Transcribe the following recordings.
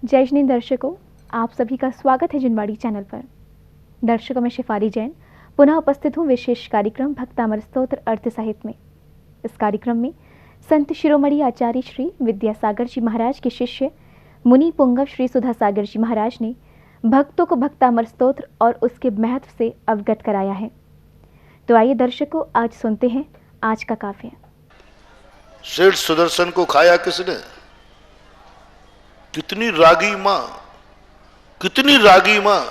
जय श्री दर्शकों, आप सभी का स्वागत है जिनवाड़ी चैनल पर। दर्शकों, मैं शिफाली जैन पुनः उपस्थित हूँ विशेष कार्यक्रम भक्तामर स्तोत्र अर्थ साहित्य में। इस कार्यक्रम में संत शिरोमणि आचार्य श्री विद्यासागर जी महाराज के शिष्य मुनि पुंगव श्री सुधा सागर जी महाराज ने भक्तों को भक्तामर स्तोत्र और उसके महत्व से अवगत कराया है। तो आइए दर्शकों, आज सुनते हैं आज का काव्य। सेठ सुदर्शन को खाया किसने? कितनी रागी मां, कितनी रागी मां।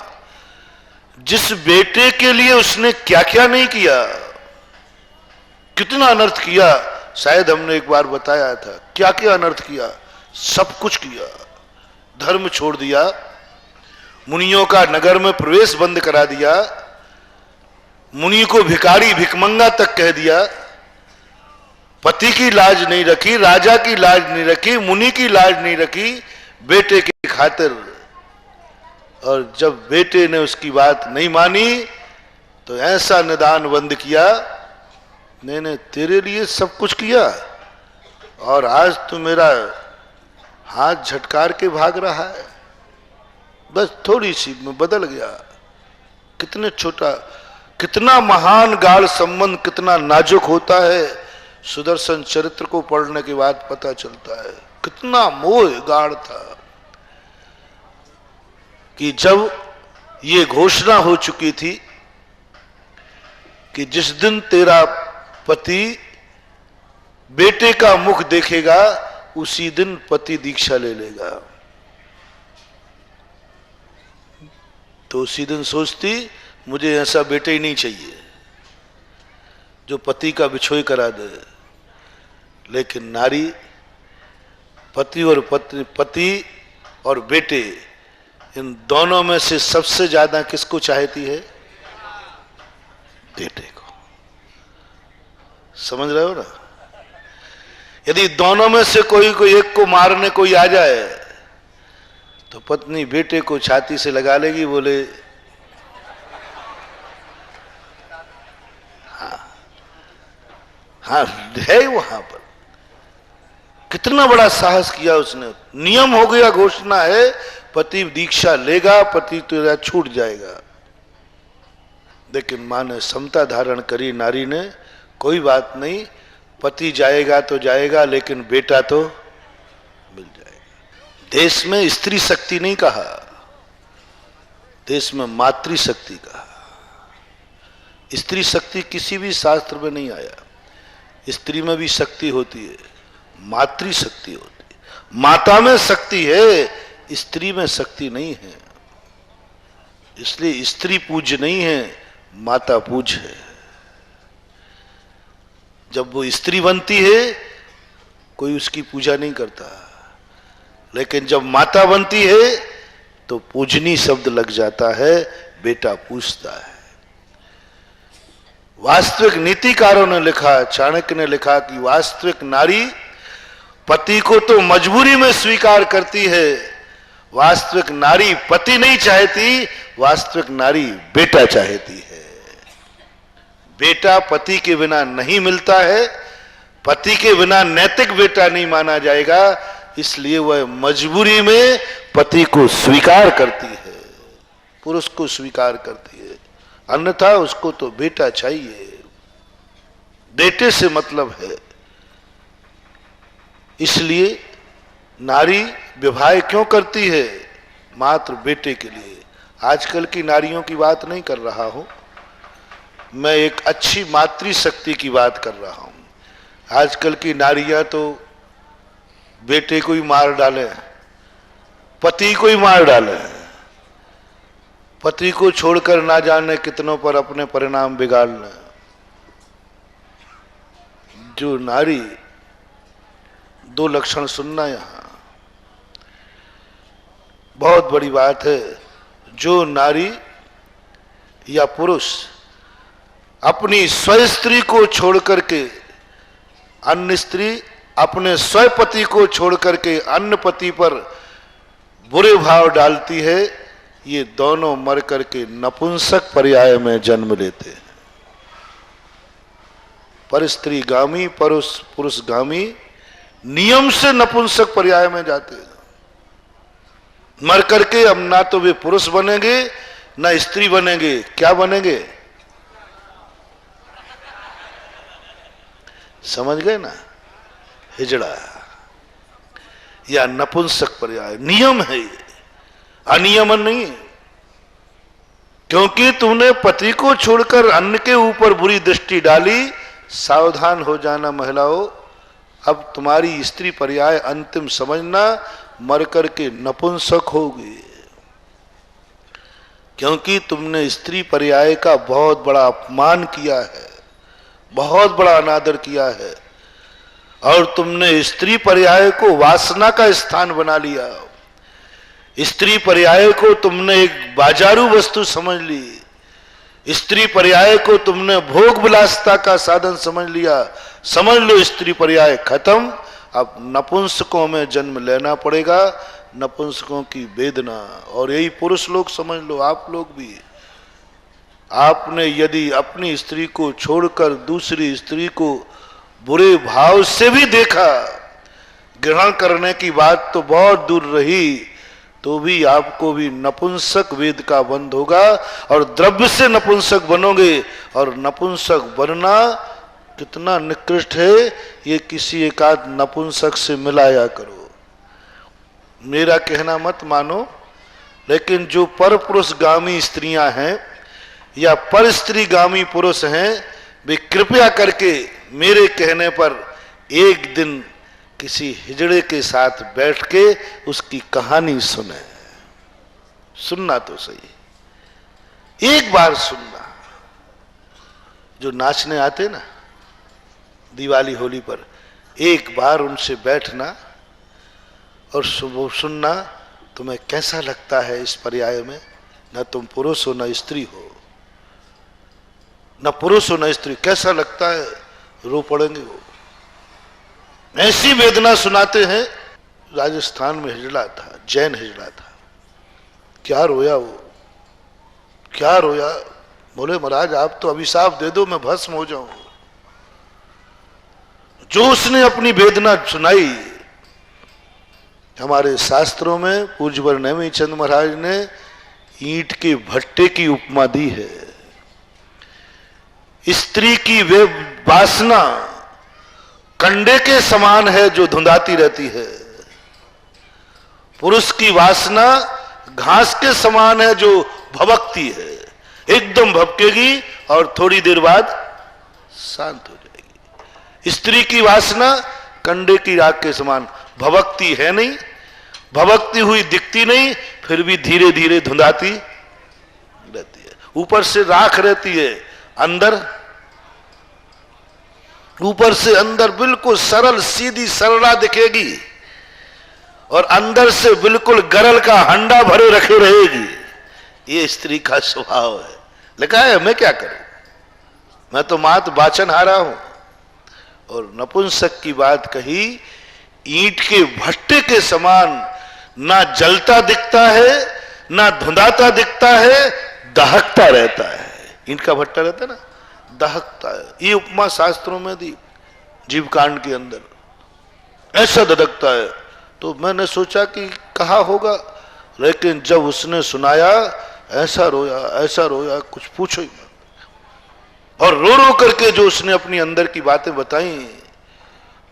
जिस बेटे के लिए उसने क्या क्या नहीं किया, कितना अनर्थ किया। शायद हमने एक बार बताया था क्या क्या अनर्थ किया। सब कुछ किया, धर्म छोड़ दिया, मुनियों का नगर में प्रवेश बंद करा दिया, मुनि को भिखारी भिकमंगा तक कह दिया, पति की लाज नहीं रखी, राजा की लाज नहीं रखी, मुनि की लाज नहीं रखी, बेटे की खातिर। और जब बेटे ने उसकी बात नहीं मानी तो ऐसा निदान बंद किया, मैंने तेरे लिए सब कुछ किया और आज तू मेरा हाथ झटकार के भाग रहा है। बस थोड़ी सी में बदल गया। कितने छोटा, कितना महान गाढ़ संबंध, कितना नाजुक होता है। सुदर्शन चरित्र को पढ़ने के बाद पता चलता है कितना मोह गाढ़ था कि जब ये घोषणा हो चुकी थी कि जिस दिन तेरा पति बेटे का मुख देखेगा उसी दिन पति दीक्षा ले लेगा, तो उसी दिन सोचती मुझे ऐसा बेटे ही नहीं चाहिए जो पति का बिछोई करा दे। लेकिन नारी पति और पत्नी, पति और बेटे, इन दोनों में से सबसे ज्यादा किसको चाहती है? बेटे को। समझ रहे हो ना? यदि दोनों में से कोई एक को मारने कोई आ जाए तो पत्नी बेटे को छाती से लगा लेगी, बोले हाँ है वहां पर। कितना बड़ा साहस किया उसने। नियम हो गया, घोषणा है, पति दीक्षा लेगा, पति तेरा छूट जाएगा। लेकिन मां ने समता धारण करी, नारी ने, कोई बात नहीं, पति जाएगा तो जाएगा लेकिन बेटा तो मिल जाएगा। देश में स्त्री शक्ति नहीं कहा, देश में मातृ शक्ति कहा। स्त्री शक्ति किसी भी शास्त्र में नहीं आया। स्त्री में भी शक्ति होती है, मातृ शक्ति होती है। माता में शक्ति है, स्त्री में शक्ति नहीं है। इसलिए स्त्री पूज्य नहीं है, माता पूज्य है। जब वो स्त्री बनती है कोई उसकी पूजा नहीं करता, लेकिन जब माता बनती है तो पूजनी शब्द लग जाता है, बेटा पूजता है। वास्तविक नीतिकारों ने लिखा, चाणक्य ने लिखा कि वास्तविक नारी पति को तो मजबूरी में स्वीकार करती है, वास्तविक नारी पति नहीं चाहती, वास्तविक नारी बेटा चाहती है। बेटा पति के बिना नहीं मिलता है, पति के बिना नैतिक बेटा नहीं माना जाएगा, इसलिए वह मजबूरी में पति को स्वीकार करती है, पुरुष को स्वीकार करती है। अन्यथा उसको तो बेटा चाहिए, बेटे से मतलब है। इसलिए नारी विवाह क्यों करती है? मात्र बेटे के लिए। आजकल की नारियों की बात नहीं कर रहा हूं मैं, एक अच्छी मातृ शक्ति की बात कर रहा हूं। आजकल की नारियां तो बेटे को ही मार डाले, पति को ही मार डाले, पति को छोड़कर ना जाने कितनों पर अपने परिणाम बिगाड़ लें। जो नारी, दो लक्षण सुनना यहां, बहुत बड़ी बात है। जो नारी या पुरुष अपनी स्व स्त्री को छोड़ करके अन्य स्त्री, अपने स्व पति को छोड़ करके अन्य पति पर बुरे भाव डालती है, ये दोनों मर करके नपुंसक पर्याय में जन्म लेते हैं। पर स्त्री गामी, पुरुष गामी, नियम से नपुंसक पर्याय में जाते हैं। मर करके अब ना तो वे पुरुष बनेंगे ना स्त्री बनेंगे, क्या बनेंगे? समझ गए ना? हिजड़ा या नपुंसक पर्याय नियम है ये, अनियमन नहीं। क्योंकि तुमने पति को छोड़कर अन्य के ऊपर बुरी दृष्टि डाली, सावधान हो जाना महिलाओं, अब तुम्हारी स्त्री पर्याय अंतिम समझना, मर करके नपुंसक होगी। क्योंकि तुमने स्त्री पर्याय का बहुत बड़ा अपमान किया है, बहुत बड़ा अनादर किया है, और तुमने स्त्री पर्याय को वासना का स्थान बना लिया। स्त्री पर्याय को तुमने एक बाजारू वस्तु समझ ली। स्त्री पर्याय को तुमने भोग विलासिता का साधन समझ लिया। समझ लो स्त्री पर्याय खत्म, अब नपुंसकों में जन्म लेना पड़ेगा, नपुंसकों की वेदना। और यही पुरुष लोग समझ लो, आप लोग भी, आपने यदि अपनी स्त्री को छोड़कर दूसरी स्त्री को बुरे भाव से भी देखा, ग्रहण करने की बात तो बहुत दूर रही, तो भी आपको भी नपुंसक वेद का बंध होगा और द्रव्य से नपुंसक बनोगे। और नपुंसक बनना कितना निकृष्ट है, ये किसी एकाध नपुंसक से मिलाया करो। मेरा कहना मत मानो, लेकिन जो पर पुरुष गामी स्त्रियां हैं या पर स्त्री गामी पुरुष हैं, वे कृपया करके मेरे कहने पर एक दिन किसी हिजड़े के साथ बैठ के उसकी कहानी सुने। सुनना तो सही, एक बार सुनना। जो नाचने आते ना दिवाली होली पर, एक बार उनसे बैठना और सुनना तुम्हें कैसा लगता है इस पर्याय में। न तुम पुरुष हो न स्त्री हो, न पुरुष हो न स्त्री, कैसा लगता है, रो पड़ेंगे वो। ऐसी वेदना सुनाते हैं। राजस्थान में हिजड़ा था, जैन हिजड़ा था, क्या रोया वो, क्या रोया। बोले महाराज आप तो अभिशाप दे दो, मैं भस्म हो जाऊं। जो उसने अपनी वेदना सुनाई, हमारे शास्त्रों में पूज्यवर नेमी चंद महाराज ने ईंट के भट्टे की उपमा दी है। स्त्री की वे वासना कंडे के समान है जो धुंधाती रहती है, पुरुष की वासना घास के समान है जो भभकती है, एकदम भभकेगी और थोड़ी देर बाद शांत हो जाएगी। स्त्री की वासना कंडे की राख के समान भभकती है नहीं, भभकती हुई दिखती नहीं, फिर भी धीरे धीरे धुंधाती रहती है। ऊपर से राख रहती है, अंदर, ऊपर से अंदर बिल्कुल सरल सीधी सरला दिखेगी और अंदर से बिल्कुल गरल का हंडा भरे रखे रहेगी। ये स्त्री का स्वभाव है। लिखा है, मैं क्या करूं, मैं तो मात वाचन हारा हूं। और नपुंसक की बात कही, ईंट के भट्टे के समान, ना जलता दिखता है ना धुंधाता दिखता है, दहकता रहता है। ईंट का भट्टा रहता है ना, दहकता है। ये उपमा शास्त्रों में दी, जीव कांड के अंदर, ऐसा दहकता है। तो मैंने सोचा कि कहा होगा, लेकिन जब उसने सुनाया, ऐसा रोया कुछ पूछो ही मत। और रो रो करके जो उसने अपनी अंदर की बातें बताई,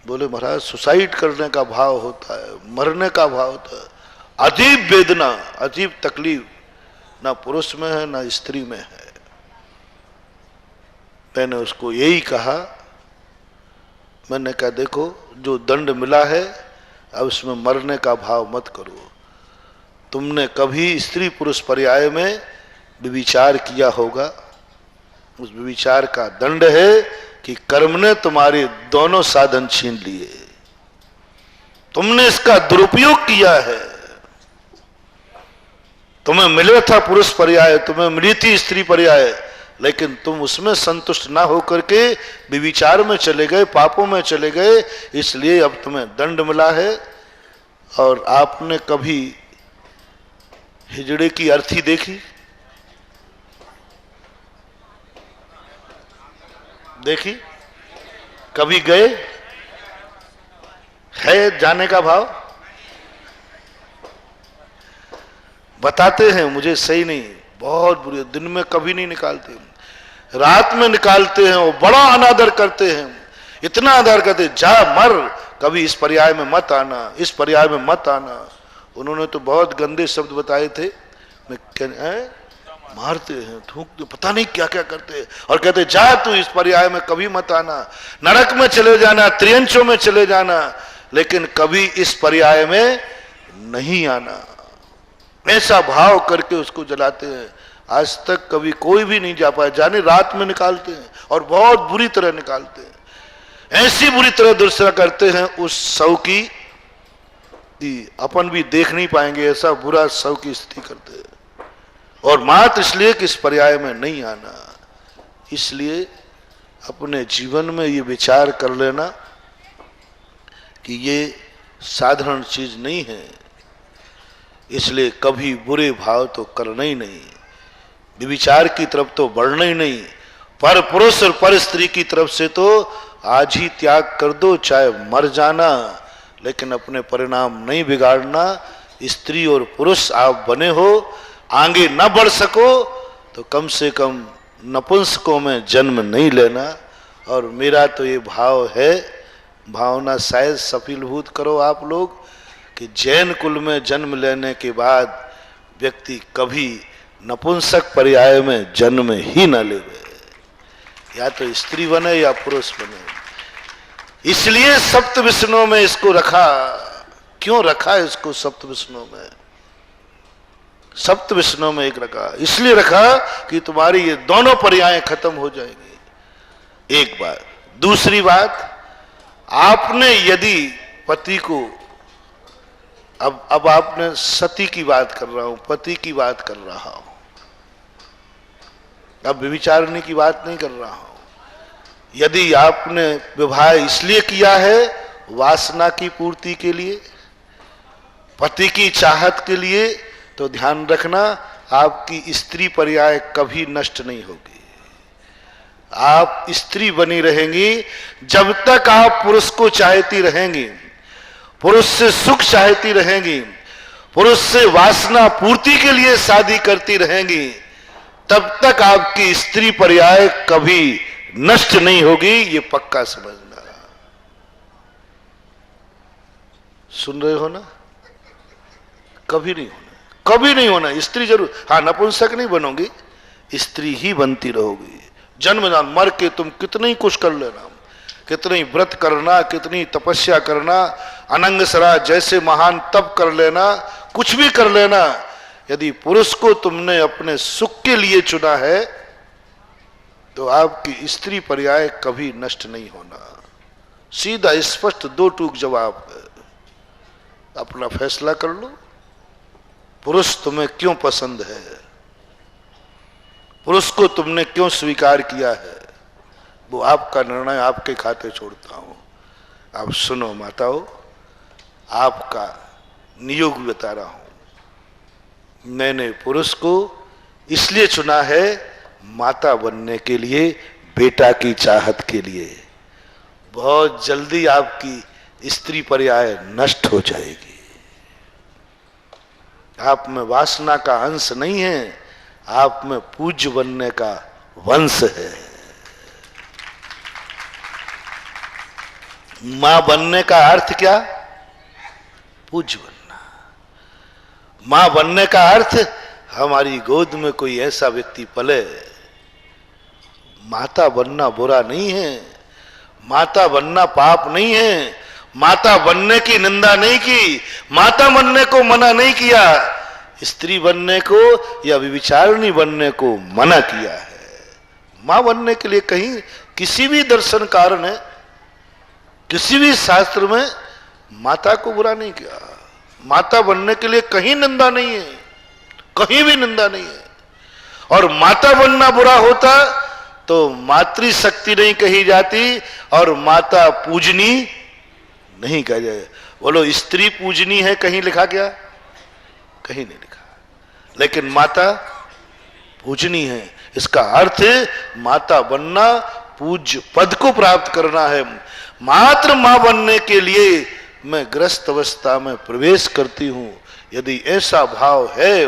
बोले महाराज सुसाइड करने का भाव होता है, मरने का भाव होता है, अजीब वेदना, अजीब तकलीफ, ना पुरुष में है ना स्त्री में है। मैंने उसको यही कहा, मैंने कहा देखो जो दंड मिला है, अब उसमें मरने का भाव मत करो। तुमने कभी स्त्री पुरुष पर्याय में विचार किया होगा, उस विचार का दंड है कि कर्म ने तुम्हारे दोनों साधन छीन लिए, तुमने इसका दुरुपयोग किया है। तुम्हें मिला था पुरुष पर्याय, तुम्हें मिली थी स्त्री पर्याय, लेकिन तुम उसमें संतुष्ट ना होकर के विचार में चले गए, पापों में चले गए, इसलिए अब तुम्हें दंड मिला है। और आपने कभी हिजड़े की अर्थी देखी? देखी? कभी गए? है जाने का भाव? बताते हैं मुझे सही नहीं, बहुत बुरी, दिन में कभी नहीं निकालते, रात में निकालते हैं, वो बड़ा अनादर करते हैं, इतना आदर करते हैं, जा मर, कभी इस पर्याय में मत आना, इस पर्याय में मत आना। उन्होंने तो बहुत गंदे शब्द बताए थे, मैं मारते हैं, थूकते, पता नहीं क्या क्या करते हैं, और कहते जा तू इस पर्याय में कभी मत आना, नरक में चले जाना, त्रियंचों में चले जाना, लेकिन कभी इस पर्याय में नहीं आना। ऐसा भाव करके उसको जलाते हैं। आज तक कभी कोई भी नहीं जा पाया, जाने रात में निकालते हैं और बहुत बुरी तरह निकालते हैं, ऐसी बुरी तरह दुर्दशा करते हैं उस शव की अपन भी देख नहीं पाएंगे, ऐसा बुरा शव की स्थिति करते हैं। और मात्र इसलिए कि इस पर्याय में नहीं आना। इसलिए अपने जीवन में ये विचार कर लेना कि ये साधारण चीज नहीं है, इसलिए कभी बुरे भाव तो करना ही नहीं, विचार की तरफ तो बढ़ना ही नहीं, पर पुरुष और पर स्त्री की तरफ से तो आज ही त्याग कर दो, चाहे मर जाना, लेकिन अपने परिणाम नहीं बिगाड़ना। स्त्री और पुरुष आप बने हो, आगे न बढ़ सको तो कम से कम नपुंसकों में जन्म नहीं लेना। और मेरा तो ये भाव है, भावना शायद सफलीभूत करो आप लोग, कि जैन कुल में जन्म लेने के बाद व्यक्ति कभी नपुंसक पर्याय में जन्म ही न लेवे, या तो स्त्री बने या पुरुष बने। इसलिए सप्त विष्णु में इसको रखा। क्यों रखा इसको सप्त विष्णु में? सप्त विष्णु में एक रखा, इसलिए रखा कि तुम्हारी ये दोनों पर्याय खत्म हो जाएंगी। एक बात। दूसरी बात, आपने यदि पति को, अब आपने सती की बात कर रहा हूं, पति की बात कर रहा हूं, अब व्यभिचारिणी की बात नहीं कर रहा हूं। यदि आपने विवाह इसलिए किया है वासना की पूर्ति के लिए, पति की चाहत के लिए, तो ध्यान रखना आपकी स्त्री पर्याय कभी नष्ट नहीं होगी। आप स्त्री बनी रहेंगी जब तक आप पुरुष को चाहती रहेंगी, पुरुष से सुख चाहती रहेंगी, पुरुष से वासना पूर्ति के लिए शादी करती रहेंगी, तब तक आपकी स्त्री पर्याय कभी नष्ट नहीं होगी। ये पक्का समझना। सुन रहे हो ना? कभी नहीं होना, कभी नहीं होना। स्त्री जरूर, हाँ, नपुंसक नहीं बनोगी, स्त्री ही बनती रहोगी। जन्म जान मर के तुम कितनी कुछ कर लेना, कितनी व्रत करना, कितनी तपस्या करना, अनंगसरा जैसे महान तप कर लेना, कुछ भी कर लेना, यदि पुरुष को तुमने अपने सुख के लिए चुना है तो आपकी स्त्री पर्याय कभी नष्ट नहीं होना। सीधा स्पष्ट दो टूक जवाब है। अपना फैसला कर लो, पुरुष तुम्हें क्यों पसंद है, पुरुष को तुमने क्यों स्वीकार किया है, वो आपका निर्णय, आपके खाते छोड़ता हूं। आप सुनो माताओं, आपका नियोग बता रहा हूं। मैंने पुरुष को इसलिए चुना है माता बनने के लिए, बेटा की चाहत के लिए। बहुत जल्दी आपकी स्त्री पर्याय नष्ट हो जाएगी। आप में वासना का अंश नहीं है, आप में पूज्य बनने का वंश है। मां बनने का अर्थ क्या? पूज्य बनना। मां बनने का अर्थ हमारी गोद में कोई ऐसा व्यक्ति पले। माता बनना बुरा नहीं है, माता बनना पाप नहीं है, माता बनने की निंदा नहीं की, माता बनने को मना नहीं किया, स्त्री बनने को या व्यभिचारिणी बनने को मना किया है। मां बनने के लिए कहीं किसी भी दर्शनकार ने, किसी भी शास्त्र में माता को बुरा नहीं किया। माता बनने के लिए कहीं निंदा नहीं है, कहीं भी निंदा नहीं है। और माता बनना बुरा होता तो मातृशक्ति नहीं कही जाती और माता पूजनी नहीं कहा जाए। बोलो, स्त्री पूजनी है कहीं लिखा क्या? कहीं नहीं लिखा। लेकिन माता पूजनी है, इसका अर्थ माता बनना, पूज्य पद को प्राप्त करना है। मात्र मां बनने के लिए मैं ग्रस्त अवस्था में प्रवेश करती हूं। यदि ऐसा भाव है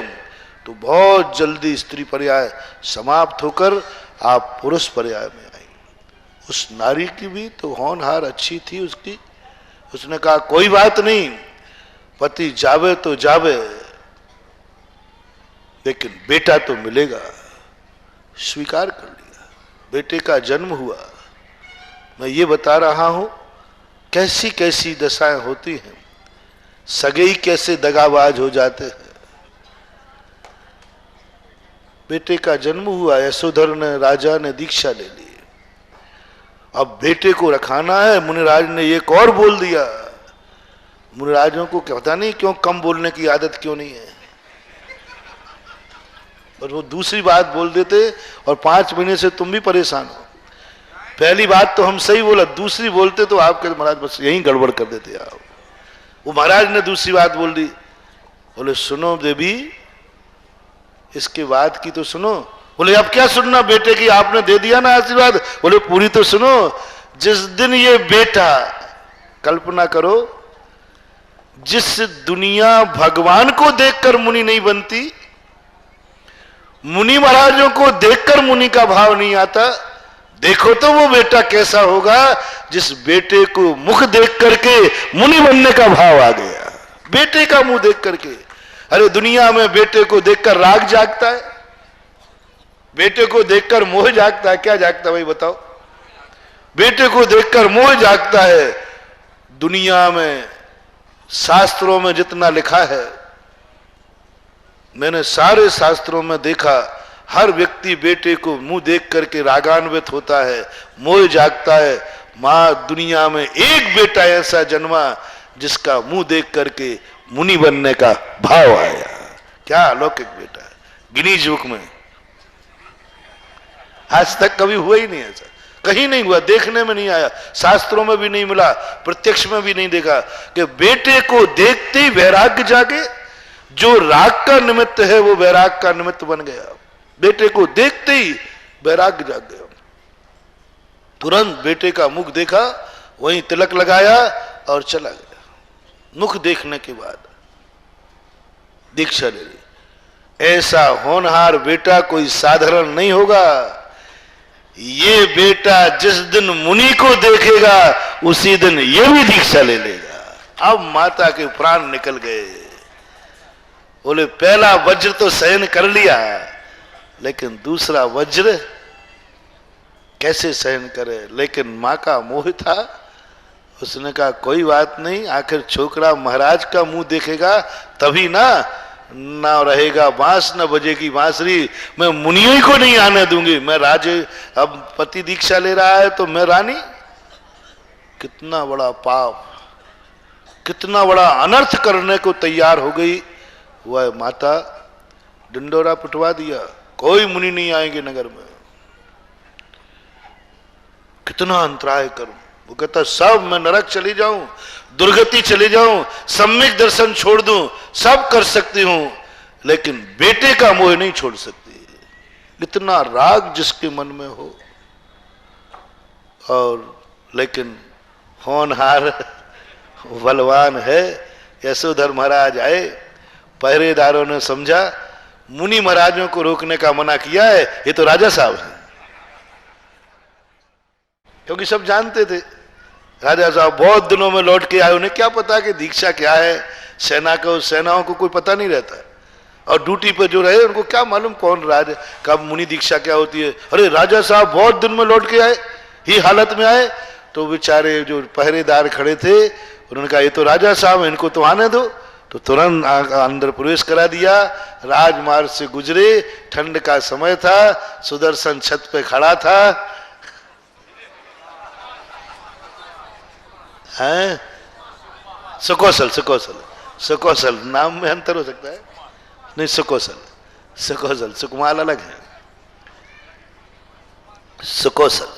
तो बहुत जल्दी स्त्री पर्याय समाप्त होकर आप पुरुष पर्याय में आई। उस नारी की भी तो होनहार अच्छी थी उसकी, उसने कहा कोई बात नहीं, पति जावे तो जावे, लेकिन बेटा तो मिलेगा। स्वीकार कर लिया, बेटे का जन्म हुआ। मैं ये बता रहा हूं कैसी कैसी दशाएं होती हैं, सगई कैसे दगाबाज हो जाते हैं। बेटे का जन्म हुआ, यशोधर ने, राजा ने दीक्षा ले ली। अब बेटे को रखाना है, मुनिराज ने एक और बोल दिया। मुनिराजों को पता नहीं क्यों कम बोलने की आदत क्यों नहीं है, और वो दूसरी बात बोल देते और 5 महीने से तुम भी परेशान हो। पहली बात तो हम सही बोला, दूसरी बोलते तो आपके महाराज बस यही गड़बड़ कर देते आप। वो महाराज ने दूसरी बात बोल दी, बोले सुनो देवी, इसके बाद की तो सुनो। बोले अब क्या सुनना, बेटे की आपने दे दिया ना आशीर्वाद। बोले पूरी तो सुनो। जिस दिन ये बेटा, कल्पना करो, जिस दुनिया भगवान को देखकर मुनि नहीं बनती, मुनि महाराजों को देखकर मुनि का भाव नहीं आता, देखो तो वो बेटा कैसा होगा जिस बेटे को मुख देख करके मुनि बनने का भाव आ गया। बेटे का मुंह देख करके, अरे दुनिया में बेटे को देखकर राग जागता है, बेटे को देखकर मोह जागता है। क्या जागता है भाई बताओ? बेटे को देखकर मोह जागता है। दुनिया में शास्त्रों में जितना लिखा है, मैंने सारे शास्त्रों में देखा, हर व्यक्ति बेटे को मुंह देख करके रागान्वित होता है, मोह जागता है। मां दुनिया में एक बेटा ऐसा जन्मा जिसका मुंह देख करके मुनि बनने का भाव आया। क्या अलौकिक बेटा है, गिनीज बुक में आज तक कभी हुआ ही नहीं ऐसा, कहीं नहीं हुआ, देखने में नहीं आया, शास्त्रों में भी नहीं मिला, प्रत्यक्ष में भी नहीं देखा कि बेटे को देखते ही वैराग्य जागे। जो राग का निमित्त है वो वैराग का निमित्त बन गया। बेटे को देखते ही वैराग्य जाग गया। तुरंत बेटे का मुख देखा, वहीं तिलक लगाया और चला गया। मुख देखने के बाद दीक्षा ले ली। ऐसा होनहार बेटा कोई साधारण नहीं होगा। ये बेटा जिस दिन मुनि को देखेगा उसी दिन ये भी दीक्षा ले लेगा। अब माता के प्राण निकल गए। बोले पहला वज्र तो सहन कर लिया, लेकिन दूसरा वज्र कैसे सहन करे। लेकिन मां का मोह था, उसने कहा कोई बात नहीं, आखिर छोकरा महाराज का मुंह देखेगा तभी ना रहेगा बांस, न बजेगी बांसुरी। मैं मुनियों को नहीं आने दूंगी। मैं राजे, अब पति दीक्षा ले रहा है तो मैं रानी। कितना बड़ा पाप, कितना बड़ा अनर्थ करने को तैयार हो गई वह माता। डंडोरा पिटवा दिया, कोई मुनि नहीं आएंगे नगर में। कितना अंतराय करूं। वो कहता सब मैं नरक चली जाऊं, दुर्गति चली जाऊं, सम्यक दर्शन छोड़ दूं, सब कर सकती हूं, लेकिन बेटे का मोह नहीं छोड़ सकती। इतना राग जिसके मन में हो। और लेकिन होनहार बलवान है। यशोधर महाराज आए, पहरेदारों ने समझा मुनि महाराजों को रोकने का मना किया है, ये तो राजा साहब हैं। क्योंकि सब जानते थे राजा साहब बहुत दिनों में लौट के आए, उन्हें क्या पता कि दीक्षा क्या है। सेनाओं को कोई पता नहीं रहता, और ड्यूटी पे जो रहे उनको क्या मालूम कौन राज, कब मुनि दीक्षा क्या होती है। अरे राजा साहब बहुत दिन में लौट के आए, ही हालत में आए। तो बेचारे जो पहरेदार खड़े थे उन्होंने कहा ये तो राजा साहब, इनको तो आने दो। तो तुरंत अंदर प्रवेश करा दिया। राजमार्ग से गुजरे, ठंड का समय था, सुदर्शन छत पे खड़ा था। हैं सुकौशल, सुकौशल, सुकौशल नाम में अंतर हो सकता है, नहीं सुकौशल, सुकौशल, सुकुमाल अलग है, सुकौशल।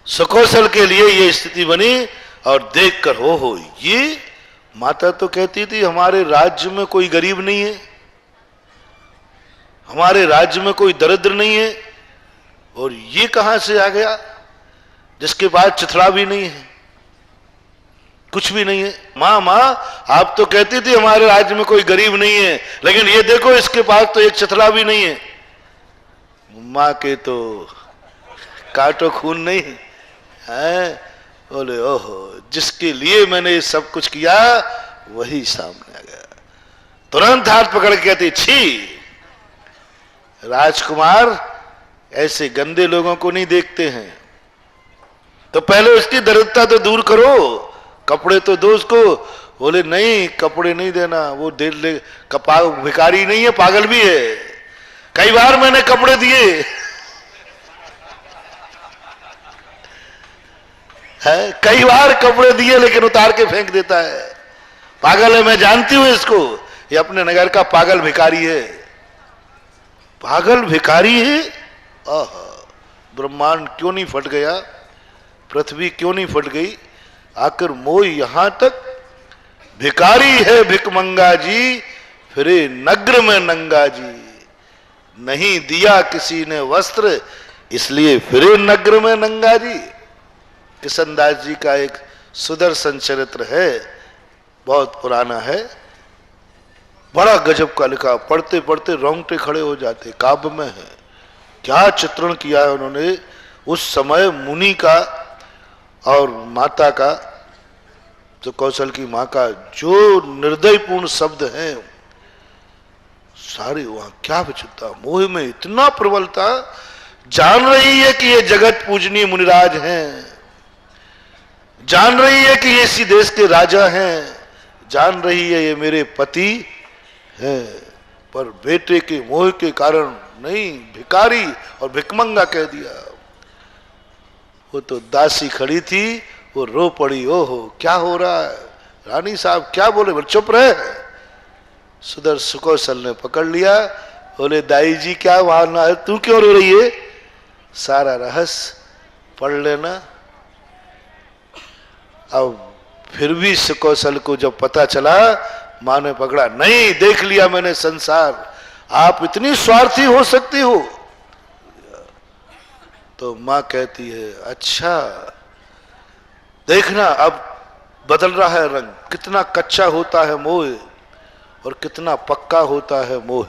सुकौशल के लिए ये स्थिति बनी। और देखकर हो ये माता तो कहती थी हमारे राज्य में कोई गरीब नहीं है, हमारे राज्य में कोई दरिद्र नहीं है, और ये कहां से आ गया जिसके पास चिथड़ा भी नहीं है। कुछ भी नहीं है। माँ माँ आप तो कहती थी हमारे राज्य में कोई गरीब नहीं है, लेकिन ये देखो इसके पास तो एक चतरा भी नहीं है। माँ के तो काटो खून नहीं है। बोले ओहो, जिसके लिए मैंने सब कुछ किया वही सामने आ गया। तुरंत हाथ पकड़ के कहती, छी राजकुमार ऐसे गंदे लोगों को नहीं देखते हैं। तो पहले उसकी दरिद्रता तो दूर करो, कपड़े तो दो उसको। बोले नहीं, कपड़े नहीं देना, वो दे ले, भिखारी नहीं है, पागल भी है। कई बार मैंने कपड़े दिए है, कई बार कपड़े दिए, लेकिन उतार के फेंक देता है। पागल है, मैं जानती हूं इसको, ये अपने नगर का पागल भिखारी है। पागल भिखारी है। आहा, ब्रह्मांड क्यों नहीं फट गया, पृथ्वी क्यों नहीं फट गई, आखिर मोह यहां तक। भिखारी है भिकमंगा जी, फिरे नग्र में नंगा जी। नहीं दिया किसी ने वस्त्र, इसलिए फिरे नग्र में नंगा जी। किशनदास जी का एक सुदर्शन चरित्र है, बहुत पुराना है, बड़ा गजब का लिखा, पढ़ते पढ़ते रोंगटे खड़े हो जाते। काव्य में है, क्या चित्रण किया है उन्होंने उस समय मुनि का और माता का, तो कौशल की माँ का जो निर्दयपूर्ण शब्द हैं सारे। वहां क्या विचित्रता, मोह में इतना प्रबलता। जान रही है कि ये जगत पूजनीय मुनिराज हैं, जान रही है कि ये इसी देश के राजा हैं, जान रही है ये मेरे पति हैं, पर बेटे के मोह के कारण नहीं, भिखारी और भिकमंगा कह दिया। वो तो दासी खड़ी थी, वो रो पड़ी, ओहो क्या हो रहा है रानी साहब, क्या बोले, बोले चुप रहे। सुकौशल ने पकड़ लिया, बोले दाई जी क्या मारना है, तू क्यों रो रही है, सारा रहस्य पढ़ लेना। अब फिर भी सुकौशल को जब पता चला, मां ने पकड़ा, नहीं देख लिया मैंने संसार, आप इतनी स्वार्थी हो सकती हो। तो मां कहती है अच्छा देखना, अब बदल रहा है रंग, कितना कच्चा होता है मोह और कितना पक्का होता है मोह।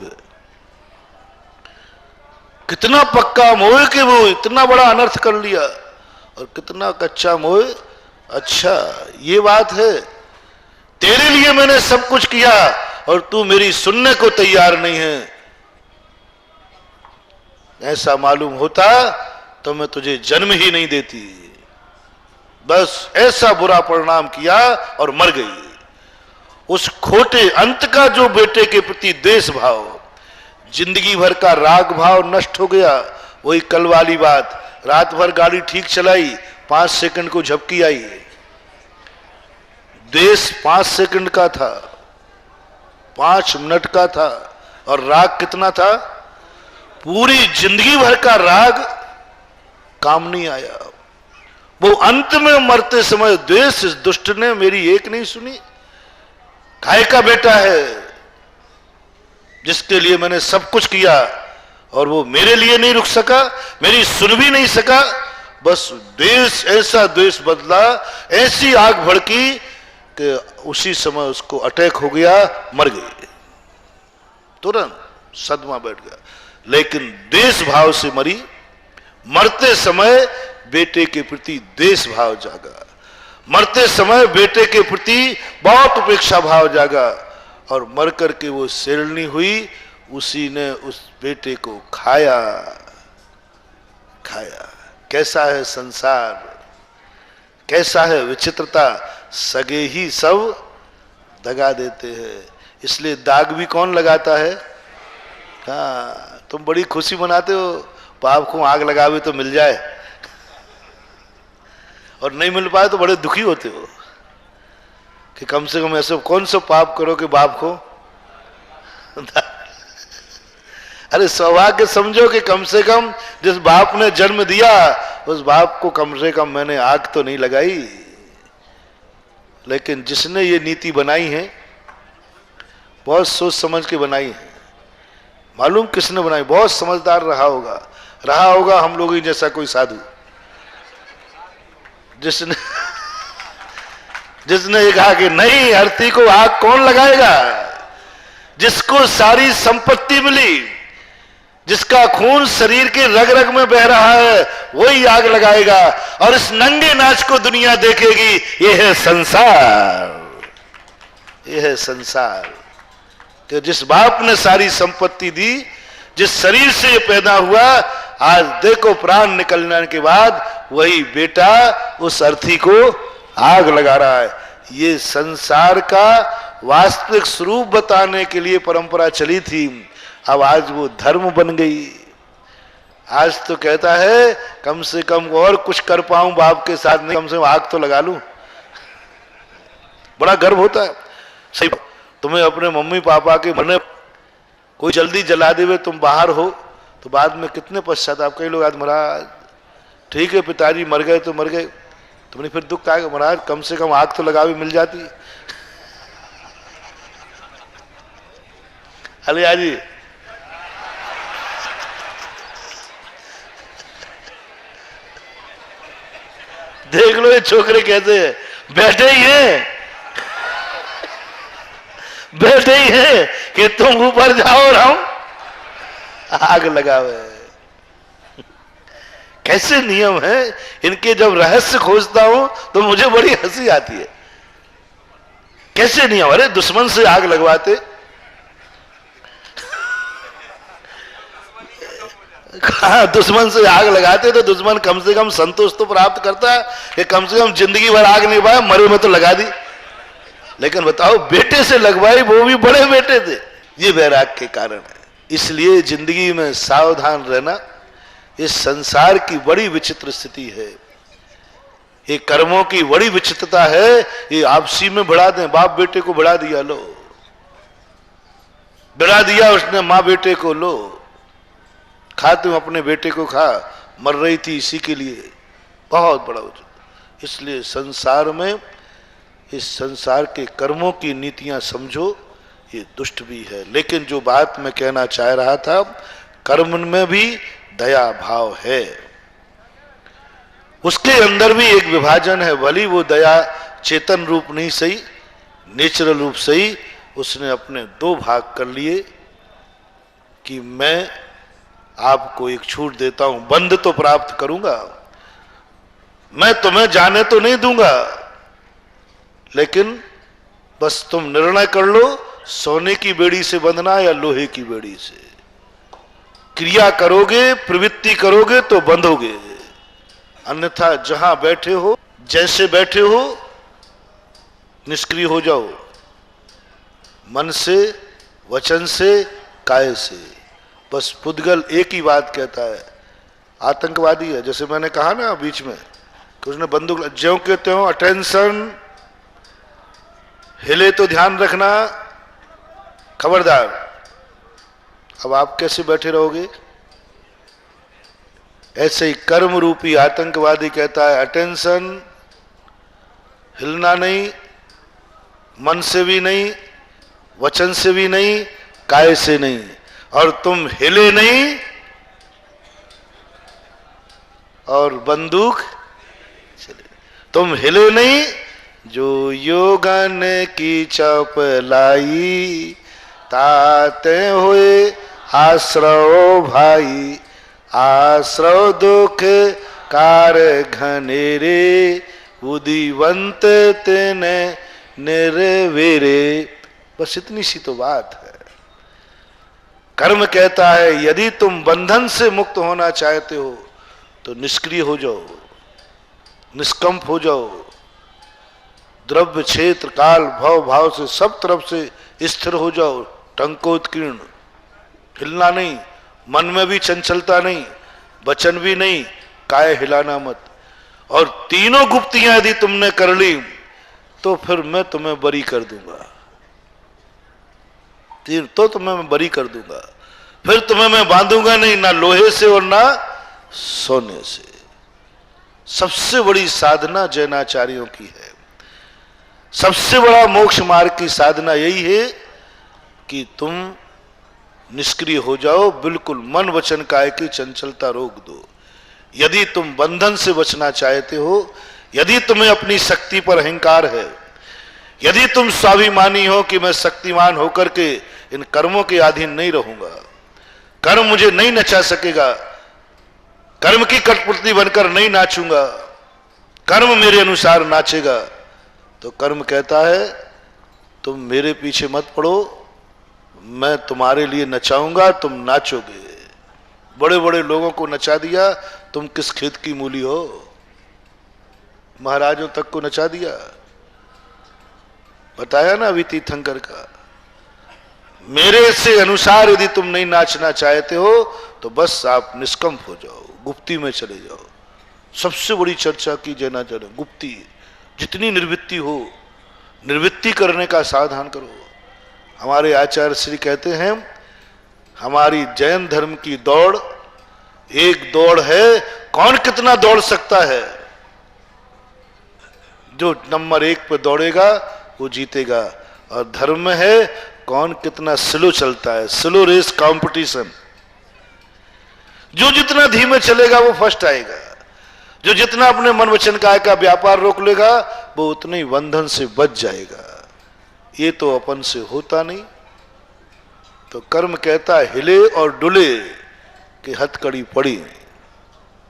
कितना पक्का मोह के वो इतना बड़ा अनर्थ कर लिया, और कितना कच्चा मोह। अच्छा ये बात है, तेरे लिए मैंने सब कुछ किया और तू मेरी सुनने को तैयार नहीं है। ऐसा मालूम होता तो मैं तुझे जन्म ही नहीं देती। बस ऐसा बुरा परिणाम किया और मर गई। उस खोटे अंत का जो बेटे के प्रति द्वेष भाव, जिंदगी भर का राग भाव नष्ट हो गया। वही कल वाली बात, रात भर गाड़ी ठीक चलाई, 5 सेकंड को झपकी आई। देश 5 सेकंड का था, 5 मिनट का था, और राग कितना था, पूरी जिंदगी भर का राग काम नहीं आया। वो अंत में मरते समय द्वेष, इस दुष्ट ने मेरी एक नहीं सुनी। काय का बेटा है जिसके लिए मैंने सब कुछ किया, और वो मेरे लिए नहीं रुक सका, मेरी सुन भी नहीं सका। बस द्वेष, ऐसा द्वेष बदला, ऐसी आग भड़की कि उसी समय उसको अटैक हो गया, मर गई, तुरंत सदमा बैठ गया। लेकिन देश भाव से मरी। मरते समय बेटे के प्रति देश भाव जागा, मरते समय बेटे के प्रति बहुत उपेक्षा भाव जागा, और मर करके वो शेरनी हुई, उसी ने उस बेटे को खाया। कैसा है संसार, कैसा है विचित्रता, सगे ही सब दगा देते हैं। इसलिए दाग भी कौन लगाता है। हाँ, तुम बड़ी खुशी मनाते हो, पाप को आग लगावे तो मिल जाए, और नहीं मिल पाए तो बड़े दुखी होते हो कि कम से कम ऐसे कौन सा पाप करो कि बाप को अरे सौभाग्य समझो कि कम से कम जिस बाप ने जन्म दिया उस बाप को कम से कम मैंने आग तो नहीं लगाई। लेकिन जिसने ये नीति बनाई है बहुत सोच समझ के बनाई है। मालूम किसने बनाई, बहुत समझदार रहा होगा हम लोग ही जैसा कोई साधु, जिसने जिसने कहा कि नहीं, अर्थी को आग कौन लगाएगा? जिसको सारी संपत्ति मिली, जिसका खून शरीर के रग रग में बह रहा है, वही आग लगाएगा और इस नंगे नाच को दुनिया देखेगी। यह है संसार, यह है संसार। कि जिस बाप ने सारी संपत्ति दी, जिस शरीर से ये पैदा हुआ, आज देखो प्राण निकलने के बाद वही बेटा उस अर्थी को आग लगा रहा है। ये संसार का वास्तविक स्वरूप बताने के लिए परंपरा चली थी, अब आज वो धर्म बन गई। आज तो कहता है कम से कम और कुछ कर पाऊं बाप के साथ, नहीं कम से कम आग तो लगा लूं। बड़ा गर्व होता है। सही, तुम्हें अपने मम्मी पापा के मरने कोई जल्दी जला देवे, तुम बाहर हो तो बाद में कितने पश्चाताप। कई लोग आज महाराज ठीक है पिताजी मर गए तो मर गए, तुमने फिर दुख आएगा, महाराज कम से कम आग तो लगा भी मिल जाती। अलिया जी देख लो ये छोकरे कैसे हैं, बैठे ही हैं, बैठे ही हैं कि तुम ऊपर जाओ और हम आग लगावे। कैसे नियम है इनके, जब रहस्य खोजता हूं तो मुझे बड़ी हंसी आती है। कैसे नियम, अरे दुश्मन से आग लगवाते, हाँ दुश्मन से आग लगाते तो दुश्मन कम से कम संतोष तो प्राप्त करता है कि कम से कम जिंदगी भर आग नहीं पाया, मरे में तो लगा दी। लेकिन बताओ बेटे से लगवाई, वो भी बड़े बेटे थे। ये वैराग के कारण है। इसलिए जिंदगी में सावधान रहना। इस संसार की बड़ी विचित्र स्थिति है, ये कर्मों की बड़ी विचित्रता है। ये आपसी में बढ़ा दें, बाप बेटे को बढ़ा दिया, लो बढ़ा दिया उसने, माँ बेटे को लो खा, तुम अपने बेटे को खा, मर रही थी इसी के लिए। बहुत बड़ा उचित। इसलिए संसार में, इस संसार के कर्मों की नीतियां समझो, ये दुष्ट भी है। लेकिन जो बात मैं कहना चाह रहा था, कर्म में भी दया भाव है, उसके अंदर भी एक विभाजन है। भली वो दया चेतन रूप नहीं सही, नेचुरल रूप सही, उसने अपने दो भाग कर लिए कि मैं आपको एक छूट देता हूं, बंध तो प्राप्त करूंगा, मैं तुम्हें जाने तो नहीं दूंगा, लेकिन बस तुम निर्णय कर लो सोने की बेड़ी से बंधना या लोहे की बेड़ी से। क्रिया करोगे, प्रवृत्ति करोगे तो बंधोगे, अन्यथा जहां बैठे हो, जैसे बैठे हो, निष्क्रिय हो जाओ, मन से, वचन से, काय से। बस पुद्गल एक ही बात कहता है, आतंकवादी है। जैसे मैंने कहा ना बीच में कि उसने बंदूक, ज्यों के त्यों अटेंशन, हिले तो ध्यान रखना, खबरदार। अब आप कैसे बैठे रहोगे? ऐसे ही कर्म रूपी आतंकवादी कहता है अटेंशन, हिलना नहीं, मन से भी नहीं, वचन से भी नहीं, काय से नहीं, और तुम हिले नहीं और बंदूक चले। तुम हिले नहीं, जो योगन की चपलाई, ताते हुए आश्रव भाई, आश्रव दुख कार घनेरे, बुद्धिवंत तेने निर्वेरे। बस इतनी सी तो बात है। कर्म कहता है यदि तुम बंधन से मुक्त होना चाहते हो तो निष्क्रिय हो जाओ, निष्कंप हो जाओ, द्रव्य क्षेत्र काल भव भाव से सब तरफ से स्थिर हो जाओ, टंकोत्कीर्ण, हिलना नहीं, मन में भी चंचलता नहीं, वचन भी नहीं, काय हिलाना मत। और तीनों गुप्तियां यदि तुमने कर ली तो फिर मैं तुम्हें बरी कर दूंगा, तो तुम्हें मैं बरी कर दूंगा। फिर तुम्हें मैं बांधूंगा नहीं, ना लोहे से और ना सोने से। सबसे बड़ी साधना जैनाचार्यों की है, सबसे बड़ा मोक्ष मार्ग की साधना यही है कि तुम निष्क्रिय हो जाओ, बिल्कुल मन वचन काय की चंचलता रोक दो। यदि तुम बंधन से बचना चाहते हो, यदि तुम्हें अपनी शक्ति पर अहंकार है, यदि तुम स्वाभिमानी हो कि मैं शक्तिमान होकर के इन कर्मों के अधीन नहीं रहूंगा, कर्म मुझे नहीं नचा सकेगा, कर्म की कठपुतली बनकर नहीं नाचूंगा, कर्म मेरे अनुसार नाचेगा, तो कर्म कहता है तुम मेरे पीछे मत पड़ो, मैं तुम्हारे लिए नचाऊंगा, तुम नाचोगे। बड़े बड़े लोगों को नचा दिया, तुम किस खेत की मूली हो? महाराजों तक को नचा दिया। बताया ना अभी तीर्थंकर का, मेरे से अनुसार यदि तुम नहीं नाचना चाहते हो तो बस आप निष्कंप हो जाओ, गुप्ती में चले जाओ। सबसे बड़ी चर्चा की जाना चाहिए गुप्ती। जितनी निर्वृत्ति हो, निर्वृत्ति करने का साधन करो। हमारे आचार्य श्री कहते हैं हमारी जैन धर्म की दौड़ एक दौड़ है, कौन कितना दौड़ सकता है? जो नंबर 1 पे दौड़ेगा वो जीतेगा। और धर्म में है कौन कितना स्लो चलता है, स्लो रेस कंपटीशन। जो जितना धीमे चलेगा वो फर्स्ट आएगा, जो जितना अपने मन वचन काय का व्यापार रोक लेगा वो उतने ही बंधन से बच जाएगा। ये तो अपन से होता नहीं। तो कर्म कहता है हिले और डुले कि हथकड़ी पड़ी,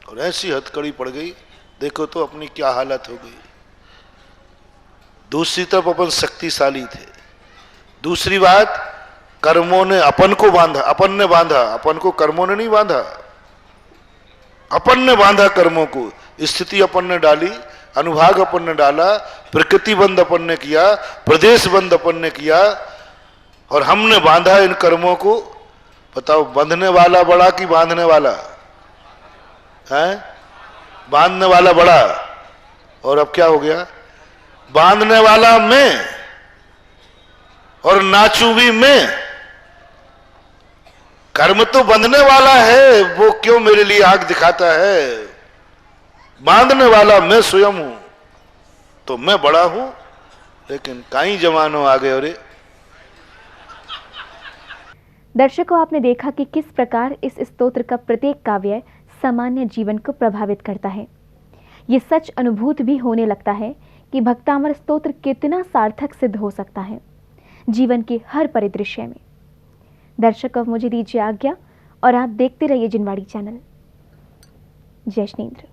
और ऐसी हथकड़ी पड़ गई, देखो तो अपनी क्या हालत हो गई। दूसरी तरफ अपन शक्तिशाली थे। दूसरी बात, कर्मों ने अपन को बांधा, अपन ने बांधा, अपन को कर्मों ने नहीं बांधा, अपन ने बांधा कर्मों को। स्थिति अपन ने डाली, अनुभाग अपन ने डाला, प्रकृति बंद अपन ने किया, प्रदेश बंद अपन ने किया, और हमने बांधा इन कर्मों को। बताओ बंधने वाला बड़ा कि बांधने वाला है? बांधने वाला बड़ा। और अब क्या हो गया? बांधने वाला मैं और नाचू भी मैं। कर्म तो बंधने वाला है, वो क्यों मेरे लिए आग दिखाता है? बांधने वाला मैं स्वयं हूं, तो मैं बड़ा हूं। लेकिन कई जमानों आ गए। अरे दर्शकों, आपने देखा कि किस प्रकार इस स्तोत्र का प्रत्येक काव्य सामान्य जीवन को प्रभावित करता है। ये सच अनुभूत भी होने लगता है कि भक्तामर स्तोत्र कितना सार्थक सिद्ध हो सकता है जीवन के हर परिदृश्य में। दर्शकों, मुझे दीजिए आज्ञा और आप देखते रहिए जिनवाड़ी चैनल। जय श्रीन्द्र।